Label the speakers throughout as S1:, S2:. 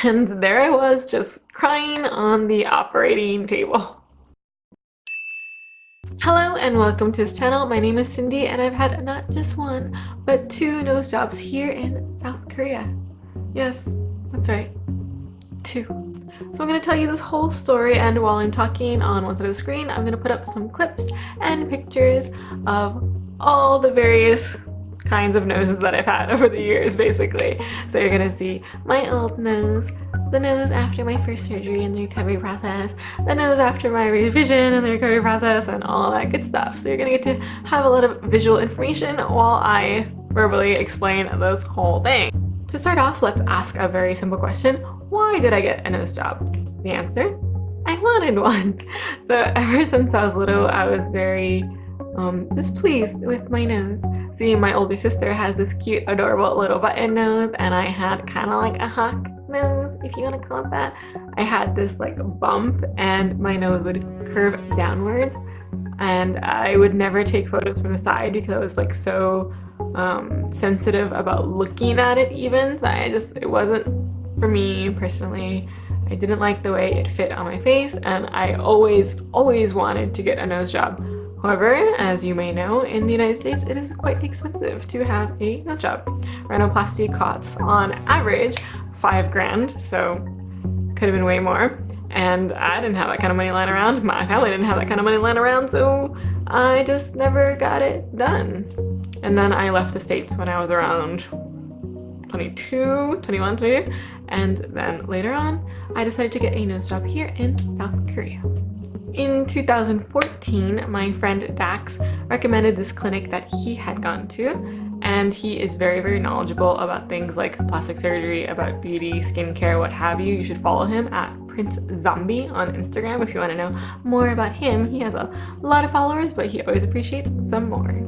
S1: And there I was, just crying on the operating table. Hello and welcome to this channel. My name is Cindy and I've had not just one, but 2 nose jobs here in South Korea. Yes, that's right, 2. So I'm going to tell you this whole story, and while I'm talking on one side of the screen, I'm going to put up some clips and pictures of all the various kinds of noses that I've had over the years, basically. So you're going to see my old nose, the nose after my first surgery and the recovery process, the nose after my revision and the recovery process, and all that good stuff. So you're going to get to have a lot of visual information while I verbally explain this whole thing. To start off, let's ask a very simple question. Why did I get a nose job? The answer? I wanted one. So ever since I was little, I was very displeased with my nose. See, my older sister has this cute, adorable little button nose, and I had kind of like a hawk nose, if you want to call it that. I had this like bump, and my nose would curve downwards, and I would never take photos from the side because I was like so sensitive about looking at it even. So it wasn't for me personally. I didn't like the way it fit on my face, and I always wanted to get a nose job. However, as you may know, in the United States, it is quite expensive to have a nose job. Rhinoplasty costs on average $5 grand, so could have been way more. And I didn't have that kind of money lying around. My family didn't have that kind of money lying around, so I just never got it done. And then I left the States when I was around 21, 22, and then later on, I decided to get a nose job here in South Korea. In 2014, my friend Dax recommended this clinic that he had gone to, and he is very knowledgeable about things like plastic surgery, about beauty, skincare, what have you. You should follow him at Prince Zombie on Instagram if you want to know more about him. He has a lot of followers, but he always appreciates some more.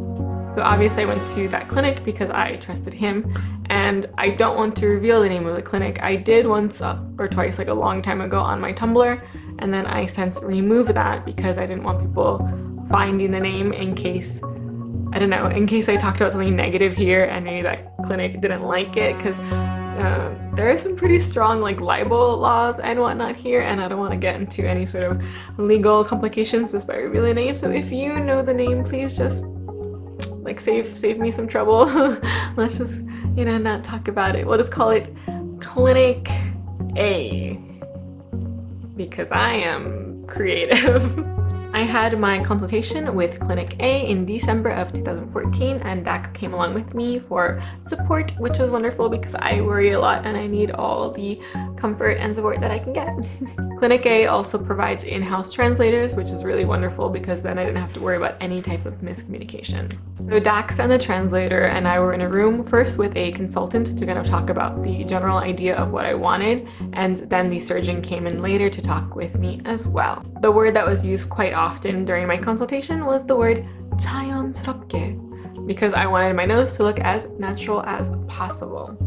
S1: So obviously I went to that clinic because I trusted him, and I don't want to reveal the name of the clinic. I did once or twice, like a long time ago, on my Tumblr, and then I since removed that because I didn't want people finding the name in case, I don't know, in case I talked about something negative here and maybe that clinic didn't like it, because there are some pretty strong like libel laws and whatnot here, and I don't want to get into any sort of legal complications just by revealing the name. So if you know the name, please just like save me some trouble. Let's just, you know, not talk about it. We'll just call it Clinic A because I am creative. I had my consultation with Clinic A in December of 2014, and Dax came along with me for support, which was wonderful because I worry a lot and I need all the comfort and support that I can get. Clinic A also provides in-house translators, which is really wonderful because then I didn't have to worry about any type of miscommunication. So Dax and the translator and I were in a room first with a consultant to kind of talk about the general idea of what I wanted, and then the surgeon came in later to talk with me as well. The word that was used quite often during my consultation was the word 자연스럽게, because I wanted my nose to look as natural as possible.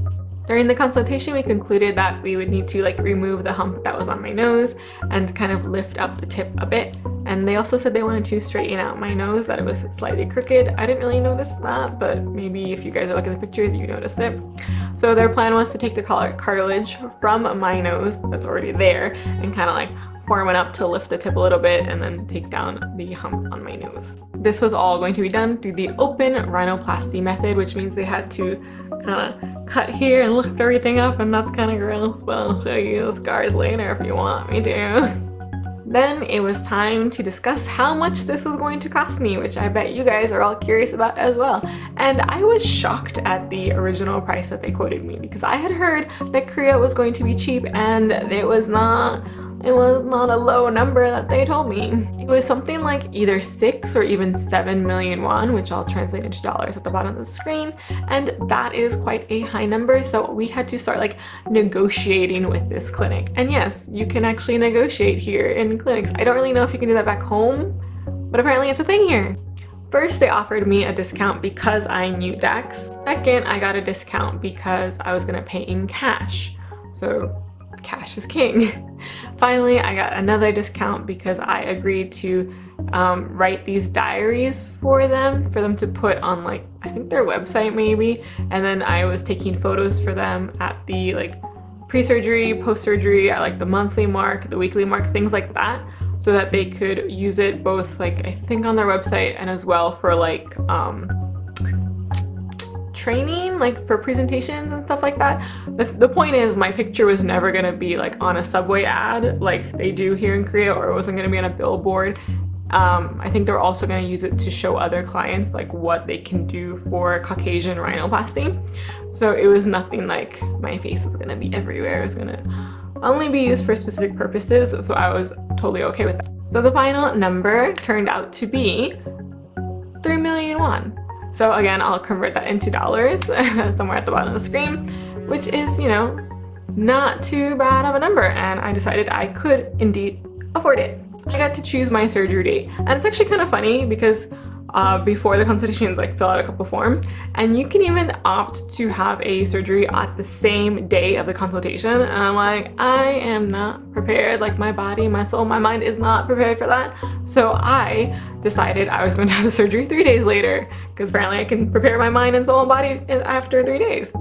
S1: During the consultation, we concluded that we would need to like remove the hump that was on my nose and kind of lift up the tip a bit. And they also said they wanted to straighten out my nose, that it was slightly crooked. I didn't really notice that, but maybe if you guys are looking at the pictures, you noticed it. So their plan was to take the cartilage from my nose that's already there and kind of like form it up to lift the tip a little bit and then take down the hump on my nose. This was all going to be done through the open rhinoplasty method, which means they had to kind of cut here and lift everything up, and that's kind of gross, but I'll show you the scars later if you want me to. Then it was time to discuss how much this was going to cost me, which I bet you guys are all curious about as well. And I was shocked at the original price that they quoted me because I had heard that Korea was going to be cheap, and it was not a low number that they told me. It was something like either 6 or even 7 million won, which I'll translate into dollars at the bottom of the screen, and that is quite a high number. So we had to start like negotiating with this clinic. And yes, you can actually negotiate here in clinics. I don't really know if you can do that back home, but apparently it's a thing here. First, they offered me a discount because I knew Dax. Second, I got a discount because I was gonna pay in cash. So cash is king. Finally, I got another discount because I agreed to write these diaries for them to put on like, I think their website maybe, and then I was taking photos for them at the like pre-surgery, post-surgery at like the monthly mark, the weekly mark, things like that, so that they could use it both like I think on their website and as well for like training, like for presentations and stuff like that. The point is my picture was never going to be like on a subway ad like they do here in Korea, or it wasn't going to be on a billboard. I think they're also going to use it to show other clients like what they can do for Caucasian rhinoplasty. So it was nothing like my face was going to be everywhere. It was going to only be used for specific purposes, so I was totally okay with that. So the final number turned out to be 3 million won. So again, I'll convert that into dollars somewhere at the bottom of the screen, which is, you know, not too bad of a number, and I decided I could indeed afford it. I got to choose my surgery date, and it's actually kind of funny because before the consultation, like fill out a couple forms, and you can even opt to have a surgery at the same day of the consultation, and I'm like, I am not prepared. Like my body, my soul, my mind is not prepared for that. So I decided I was going to have the surgery 3 days later, because apparently I can prepare my mind and soul and body after 3 days.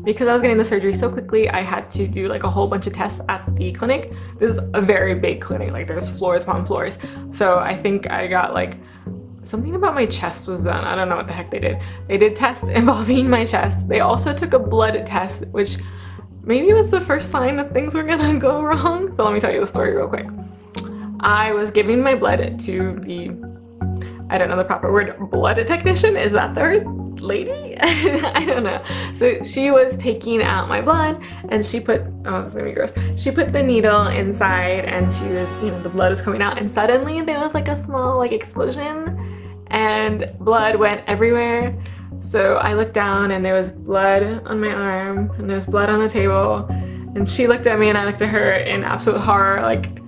S1: Because I was getting the surgery so quickly, I had to do like a whole bunch of tests at the clinic. This is a very big clinic, like there's floors upon floors. So I think I got like something about my chest was done. I don't know what the heck they did. They did tests involving my chest. They also took a blood test, which maybe was the first sign that things were gonna go wrong. So let me tell you the story real quick. I was giving my blood to the, I don't know the proper word, blood technician? Is that the word? Lady? I don't know. So she was taking out my blood and she put, oh, it's gonna be gross. She put the needle inside and she was, you know, the blood was coming out, and suddenly there was like a small like explosion and blood went everywhere. So I looked down and there was blood on my arm and there was blood on the table, and she looked at me and I looked at her in absolute horror, like,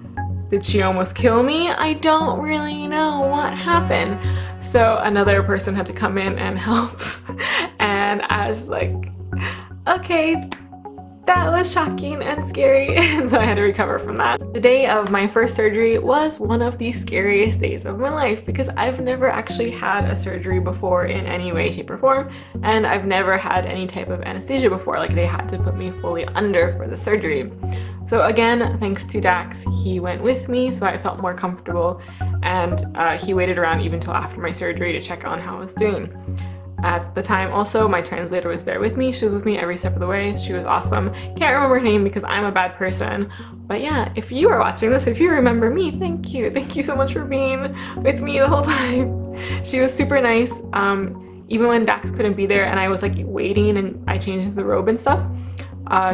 S1: did she almost kill me? I don't really know what happened. So another person had to come in and help. And I was like, okay, that was shocking and scary. So I had to recover from that. The day of my first surgery was one of the scariest days of my life because I've never actually had a surgery before in any way, shape, or form. And I've never had any type of anesthesia before. Like they had to put me fully under for the surgery. So again, thanks to Dax, he went with me so I felt more comfortable, and he waited around even till after my surgery to check on how I was doing. At the time also, my translator was there with me. She was with me every step of the way. She was awesome. Can't remember her name because I'm a bad person. But yeah, if you are watching this, if you remember me, thank you. Thank you so much for being with me the whole time. She was super nice. Even when Dax couldn't be there and I was like waiting and I changed the robe and stuff,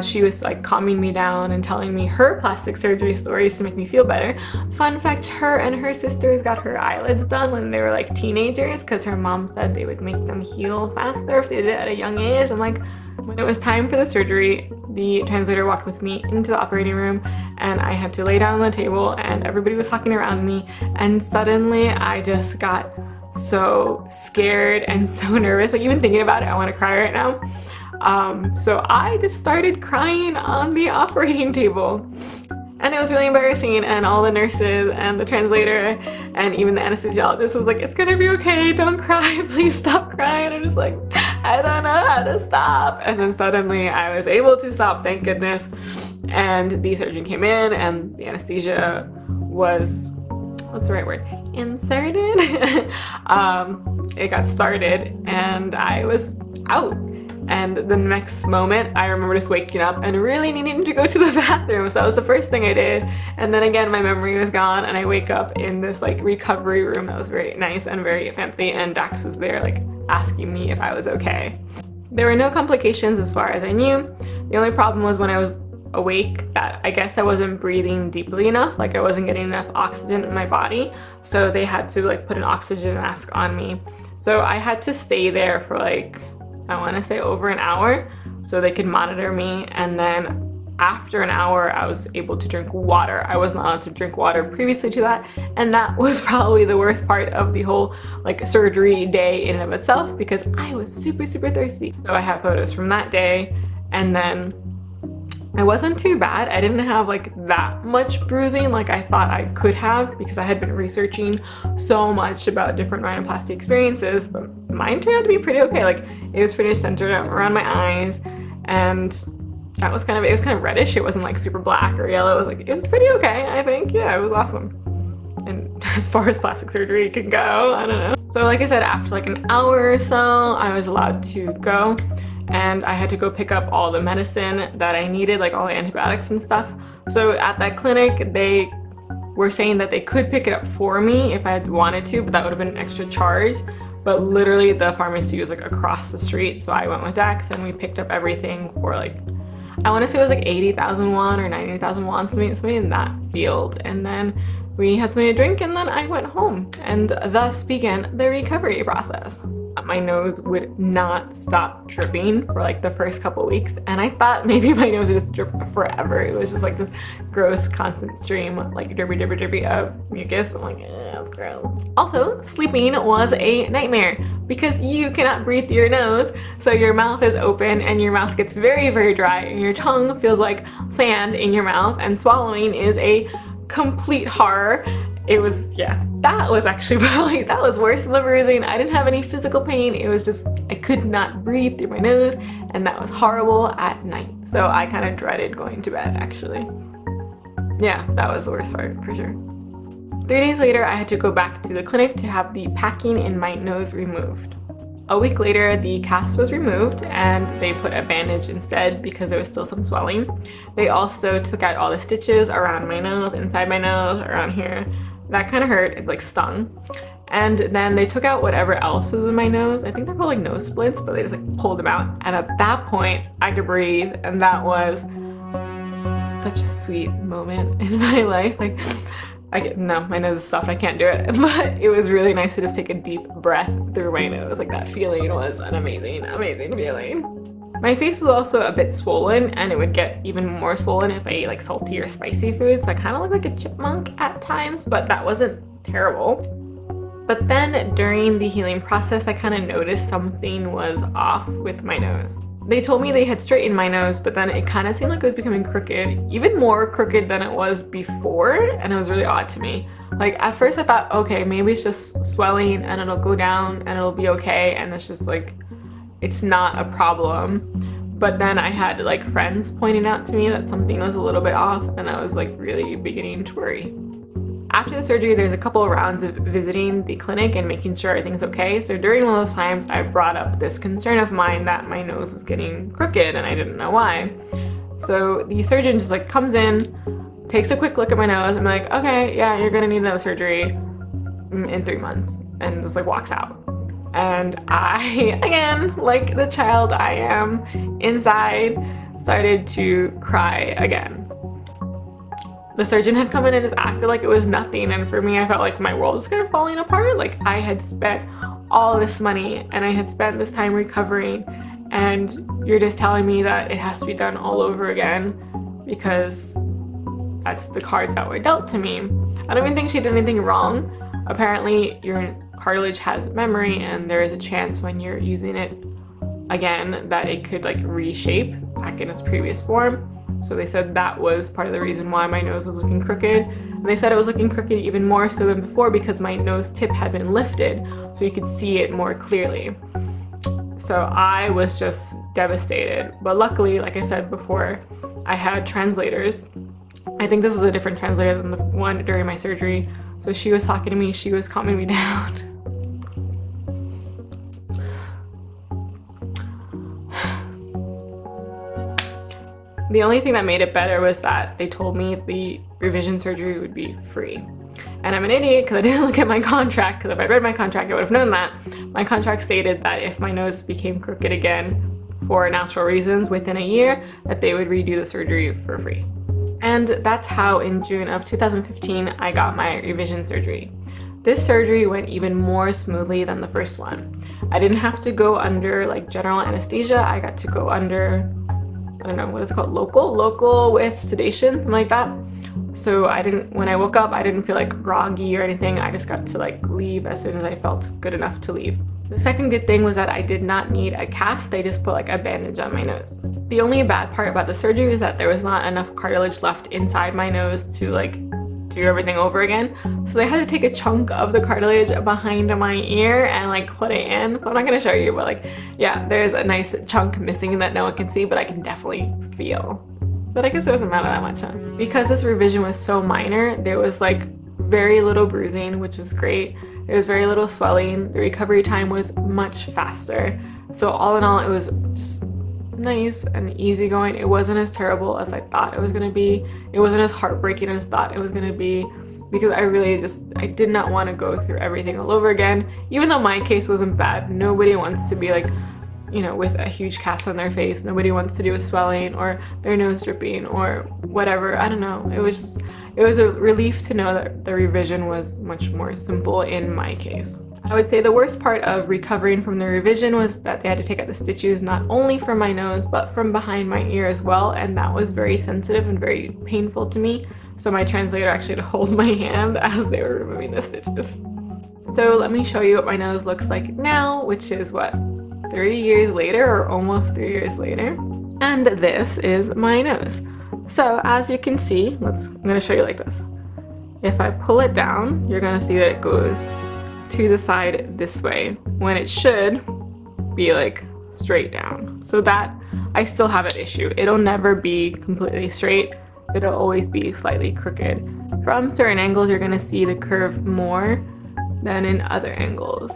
S1: she was like calming me down and telling me her plastic surgery stories to make me feel better. Fun fact, her and her sisters got her eyelids done when they were like teenagers because her mom said they would make them heal faster if they did it at a young age. And like, when it was time for the surgery, the translator walked with me into the operating room and I had to lay down on the table and everybody was talking around me, and suddenly I just got so scared and so nervous. Like even thinking about it, I want to cry right now. So I just started crying on the operating table, and it was really embarrassing, and all the nurses and the translator and even the anesthesiologist was like, it's gonna be okay, don't cry, please stop crying. I'm just like, I don't know how to stop. And then suddenly I was able to stop, thank goodness, and the surgeon came in and the anesthesia was, what's the right word, inserted. It got started and I was out. And the next moment, I remember just waking up and really needing to go to the bathroom. So that was the first thing I did. And then again, my memory was gone and I wake up in this like recovery room that was very nice and very fancy. And Dax was there like asking me if I was okay. There were no complications as far as I knew. The only problem was when I was awake that I guess I wasn't breathing deeply enough. Like I wasn't getting enough oxygen in my body. So they had to like put an oxygen mask on me. So I had to stay there for like, I want to say over an hour so they could monitor me, and then after an hour I was able to drink water. I was not allowed to drink water previously to that, and that was probably the worst part of the whole like surgery day in and of itself because I was super thirsty. So I have photos from that day, and then I wasn't too bad. I didn't have like that much bruising like I thought I could have because I had been researching so much about different rhinoplasty experiences, but mine turned out to be pretty okay. Like it was pretty centered around my eyes, and that was kind of, it was kind of reddish. It wasn't like super black or yellow. It was pretty okay, I think. Yeah, it was awesome. And as far as plastic surgery can go, I don't know. So like I said, after like an hour or so, I was allowed to go, and I had to go pick up all the medicine that I needed, like all the antibiotics and stuff. So at that clinic, they were saying that they could pick it up for me if I had wanted to, but that would have been an extra charge. But literally the pharmacy was like across the street, so I went with that, and we picked up everything for like, I want to say it was like 80,000 won or 90,000 won, something in that field. And then we had something to drink, and then I went home, and thus began the recovery process. My nose would not stop dripping for like the first couple weeks, and I thought maybe my nose would just drip forever. It was just like this gross constant stream, like drippy of mucus. I'm like, that's gross. Also, sleeping was a nightmare because you cannot breathe through your nose, so your mouth is open and your mouth gets very, very dry, and your tongue feels like sand in your mouth, and swallowing is a complete horror. It was, yeah, that was actually probably, that was worse than the bruising. I didn't have any physical pain. It was just, I could not breathe through my nose, and that was horrible at night. So I kind of dreaded going to bed, actually. Yeah, that was the worst part, for sure. 3 days later, I had to go back to the clinic to have the packing in my nose removed. A week later, the cast was removed and they put a bandage instead because there was still some swelling. They also took out all the stitches around my nose, inside my nose, around here. That kind of hurt, it like stung. And then they took out whatever else was in my nose. I think they're called like nose splints, but they just like pulled them out. And at that point, I could breathe, and that was such a sweet moment in my life. Like, no, my nose is soft, I can't do it. But it was really nice to just take a deep breath through my nose. Like, that feeling was an amazing, amazing feeling. My face was also a bit swollen, and it would get even more swollen if I ate like salty or spicy food. So I kind of looked like a chipmunk at times, but that wasn't terrible. But then during the healing process, I kind of noticed something was off with my nose. They told me they had straightened my nose, but then it kind of seemed like it was becoming crooked, even more crooked than it was before, and it was really odd to me. Like, at first I thought, okay, maybe it's just swelling and it'll go down and it'll be okay, and it's just like, it's not a problem. But then I had like friends pointing out to me that something was a little bit off, and I was like really beginning to worry. After the surgery, there's a couple of rounds of visiting the clinic and making sure everything's okay. So during one of those times, I brought up this concern of mine that my nose was getting crooked and I didn't know why. So the surgeon just like comes in, takes a quick look at my nose, and I'm like, okay, yeah, you're gonna need another surgery in 3 months, and just like walks out. And I, again, like the child I am inside, started to cry again. The surgeon had come in and just acted like it was nothing, and for me, I felt like my world was kind of falling apart. Like, I had spent all this money and I had spent this time recovering, and you're just telling me that it has to be done all over again because that's the cards that were dealt to me. I don't even think she did anything wrong. Apparently, your cartilage has memory, and there is a chance when you're using it again that it could like reshape back in its previous form. So they said that was part of the reason why my nose was looking crooked. And they said it was looking crooked even more so than before because my nose tip had been lifted so you could see it more clearly. So I was just devastated. But luckily, like I said before, I had translators. I think this was a different translator than the one during my surgery. So she was talking to me, she was calming me down. The only thing that made it better was that they told me the revision surgery would be free. And I'm an idiot because I didn't look at my contract, because if I read my contract, I would have known that. My contract stated that if my nose became crooked again for natural reasons within a year, that they would redo the surgery for free. And that's how in June of 2015, I got my revision surgery. This surgery went even more smoothly than the first one. I didn't have to go under like general anesthesia. I got to go under, I don't know, what is it called? Local with sedation, something like that. So when I woke up, I didn't feel like groggy or anything. I just got to like leave as soon as I felt good enough to leave. The second good thing was that I did not need a cast. They just put like a bandage on my nose. The only bad part about the surgery is that there was not enough cartilage left inside my nose to do everything over again. So they had to take a chunk of the cartilage behind my ear and like put it in. So I'm not gonna show you, but like, yeah, there's a nice chunk missing that no one can see, but I can definitely feel. But I guess it doesn't matter that much, huh? Because this revision was so minor, there was like very little bruising, which was great. There was very little swelling. The recovery time was much faster. So all in all, it was just nice and easygoing. It wasn't as terrible as I thought it was gonna be. It wasn't as heartbreaking as I thought it was gonna be, because I did not want to go through everything all over again. Even though my case wasn't bad, nobody wants to be like, you know, with a huge cast on their face. Nobody wants to do with swelling or their nose dripping or whatever. I don't know. It was a relief to know that the revision was much more simple in my case. I would say the worst part of recovering from the revision was that they had to take out the stitches not only from my nose but from behind my ear as well, and that was very sensitive and very painful to me. So my translator actually had to hold my hand as they were removing the stitches. So let me show you what my nose looks like now, which is what, 3 years later, or almost 3 years later. And this is my nose. So as you can see, I'm gonna show you like this. If I pull it down, you're gonna see that it goes to the side this way, when it should be like straight down. So that, I still have an issue. It'll never be completely straight. It'll always be slightly crooked. From certain angles, you're gonna see the curve more than in other angles.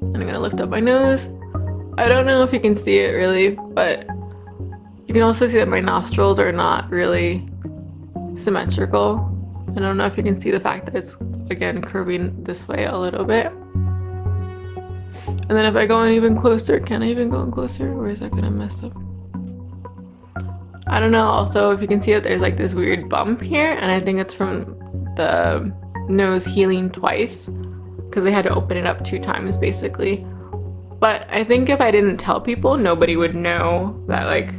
S1: And I'm gonna lift up my nose. I don't know if you can see it really, but you can also see that my nostrils are not really symmetrical. I don't know if you can see the fact that it's, again, curving this way a little bit. And then if I go in even closer, can I even go in closer, or is that gonna mess up? I don't know. Also, if you can see that there's like this weird bump here, and I think it's from the nose healing twice, because they had to open it up 2 times basically. But I think if I didn't tell people, nobody would know that like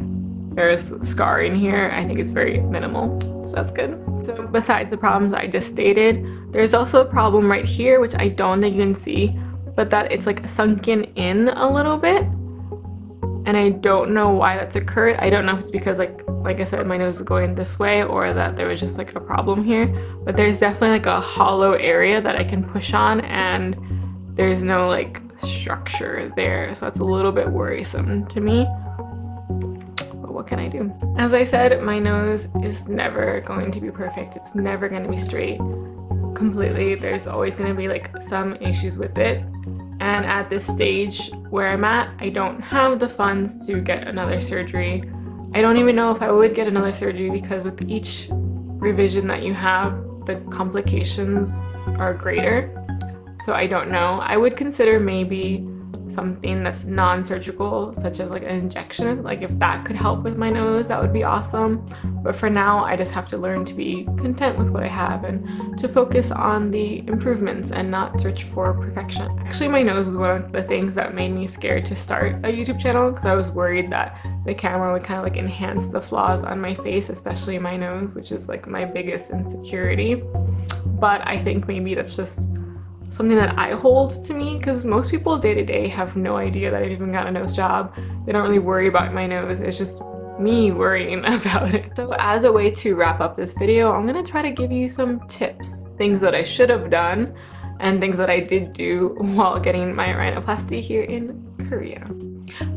S1: there's scarring here. I think it's very minimal, so that's good. So besides the problems I just stated, there's also a problem right here, which I don't think you can see, but that it's like sunken in a little bit. And I don't know why that's occurred. I don't know if it's because like I said, my nose is going this way, or that there was just like a problem here. But there's definitely like a hollow area that I can push on, and there's no like structure there. So that's a little bit worrisome to me. What can I do? As I said, my nose is never going to be perfect. It's never going to be straight completely. There's always going to be like some issues with it. And at this stage where I'm at, I don't have the funds to get another surgery. I don't even know if I would get another surgery, because with each revision that you have, the complications are greater. So I don't know. I would consider maybe something that's non-surgical, such as like an injection. Like if that could help with my nose, that would be awesome. But for now, I just have to learn to be content with what I have and to focus on the improvements and not search for perfection. Actually, my nose is one of the things that made me scared to start a YouTube channel, because I was worried that the camera would kind of like enhance the flaws on my face, especially my nose, which is like my biggest insecurity. But I think maybe that's just something that I hold to me, because most people day to day have no idea that I've even got a nose job. They don't really worry about my nose. It's just me worrying about it. So as a way to wrap up this video, I'm gonna try to give you some tips, things that I should have done and things that I did do while getting my rhinoplasty here in Korea.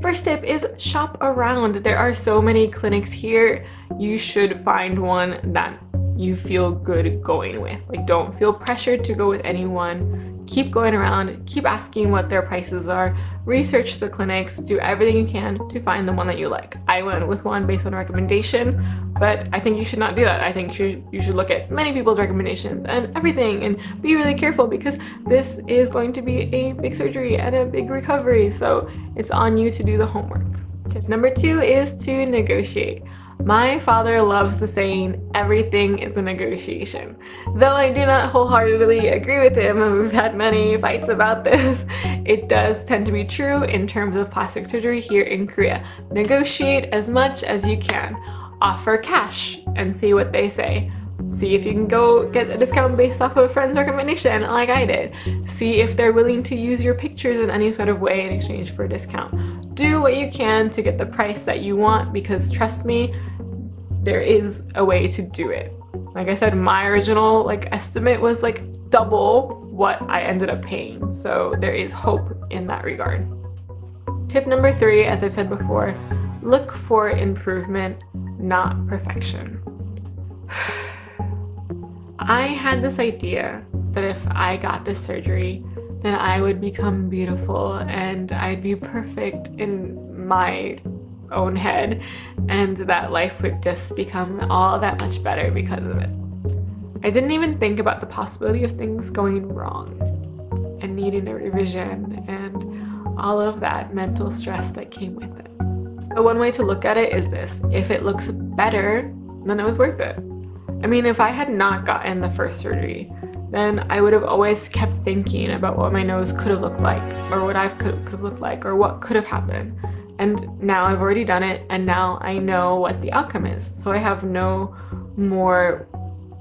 S1: First tip is shop around. There are so many clinics here. You should find one that you feel good going with. Like, don't feel pressured to go with anyone. Keep going around, keep asking what their prices are, research the clinics, do everything you can to find the one that you like. I went with one based on recommendation, but I think you should not do that. I think you should look at many people's recommendations and everything, and be really careful, because this is going to be a big surgery and a big recovery, so it's on you to do the homework. Tip number 2 is to negotiate. My father loves the saying, everything is a negotiation. Though I do not wholeheartedly agree with him, and we've had many fights about this, it does tend to be true in terms of plastic surgery here in Korea. Negotiate as much as you can. Offer cash and see what they say. See if you can go get a discount based off of a friend's recommendation like I did. See if they're willing to use your pictures in any sort of way in exchange for a discount. Do what you can to get the price that you want, because trust me, there is a way to do it. Like I said, my original estimate was double what I ended up paying. So there is hope in that regard. Tip number 3, as I've said before, look for improvement, not perfection. I had this idea that if I got this surgery, then I would become beautiful and I'd be perfect in my own head, and that life would just become all that much better because of it. I didn't even think about the possibility of things going wrong and needing a revision and all of that mental stress that came with it. So one way to look at it is this: if it looks better, then it was worth it. I mean, if I had not gotten the first surgery, then I would have always kept thinking about what my nose could have looked like, or what I could have looked like, or what could have happened. And now I've already done it, and now I know what the outcome is. So I have no more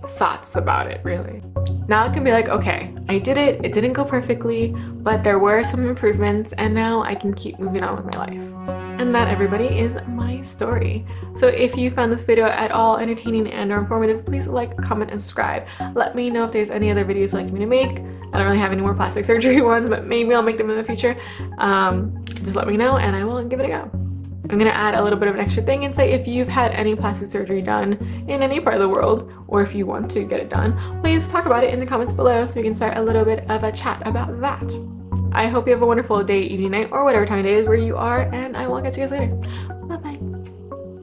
S1: thoughts about it, really. Now I can be like, okay, I did it, it didn't go perfectly, but there were some improvements, and now I can keep moving on with my life. And that, everybody, is my story. So if you found this video at all entertaining and or informative, please like, comment, and subscribe. Let me know if there's any other videos you'd like me to make. I don't really have any more plastic surgery ones, but maybe I'll make them in the future. Just let me know and I will give it a go. I'm gonna add a little bit of an extra thing and say, if you've had any plastic surgery done in any part of the world, or if you want to get it done, please talk about it in the comments below so we can start a little bit of a chat about that. I hope you have a wonderful day, evening, night, or whatever time of day is where you are, and I will catch you guys later.